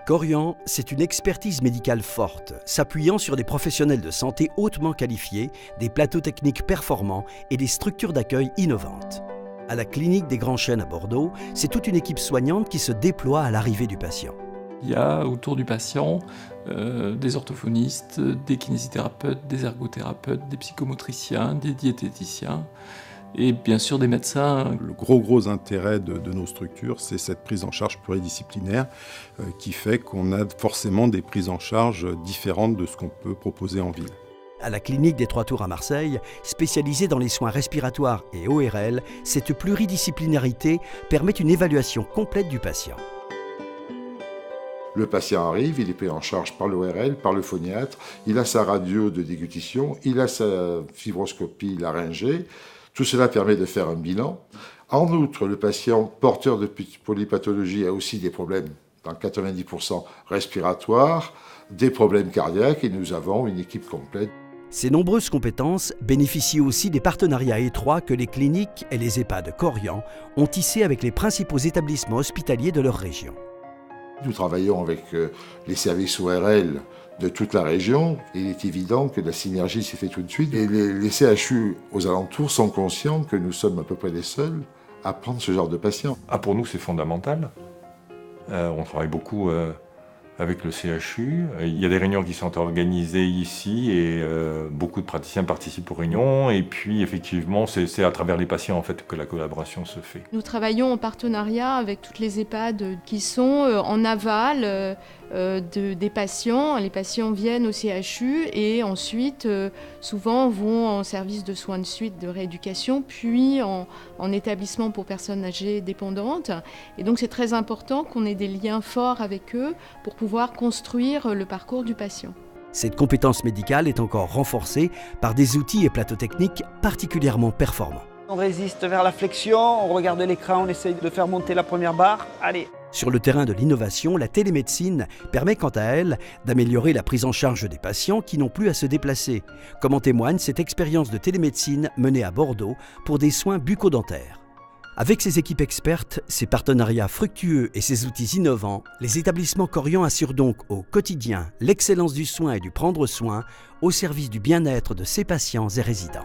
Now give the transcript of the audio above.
Korian, c'est une expertise médicale forte, s'appuyant sur des professionnels de santé hautement qualifiés, des plateaux techniques performants et des structures d'accueil innovantes. À la clinique des Grands Chênes à Bordeaux, c'est toute une équipe soignante qui se déploie à l'arrivée du patient. Il y a autour du patient des orthophonistes, des kinésithérapeutes, des ergothérapeutes, des psychomotriciens, des diététiciens et bien sûr des médecins. Le gros intérêt de nos structures, c'est cette prise en charge pluridisciplinaire qui fait qu'on a forcément des prises en charge différentes de ce qu'on peut proposer en ville. À la clinique des Trois Tours à Marseille, spécialisée dans les soins respiratoires et ORL, cette pluridisciplinarité permet une évaluation complète du patient. Le patient arrive, il est pris en charge par l'ORL, par le phoniatre, il a sa radio de déglutition, il a sa fibroscopie laryngée. Tout cela permet de faire un bilan. En outre, le patient porteur de polypathologie a aussi des problèmes, dans 90% respiratoires, des problèmes cardiaques et nous avons une équipe complète. Ces nombreuses compétences bénéficient aussi des partenariats étroits que les cliniques et les EHPAD Korian ont tissés avec les principaux établissements hospitaliers de leur région. Nous travaillons avec les services ORL de toute la région et il est évident que la synergie s'est faite tout de suite. Et les CHU aux alentours sont conscients que nous sommes à peu près les seuls à prendre ce genre de patients. Pour nous, c'est fondamental. On travaille beaucoup avec le CHU. Il y a des réunions qui sont organisées ici et beaucoup de praticiens participent aux réunions. Et puis, effectivement, c'est à travers les patients en fait, que la collaboration se fait. Nous travaillons en partenariat avec toutes les EHPAD qui sont en aval des patients. Les patients viennent au CHU et ensuite, souvent, vont en service de soins de suite, de rééducation, puis en établissement pour personnes âgées dépendantes. Et donc, c'est très important qu'on ait des liens forts avec eux pour pouvoir construire le parcours du patient. Cette compétence médicale est encore renforcée par des outils et plateaux techniques particulièrement performants. On résiste vers la flexion, on regarde l'écran, on essaye de faire monter la première barre. Allez. Sur le terrain de l'innovation, la télémédecine permet quant à elle d'améliorer la prise en charge des patients qui n'ont plus à se déplacer, comme en témoigne cette expérience de télémédecine menée à Bordeaux pour des soins bucco-dentaires. Avec ses équipes expertes, ses partenariats fructueux et ses outils innovants, les établissements Korian assurent donc au quotidien l'excellence du soin et du prendre soin au service du bien-être de ses patients et résidents.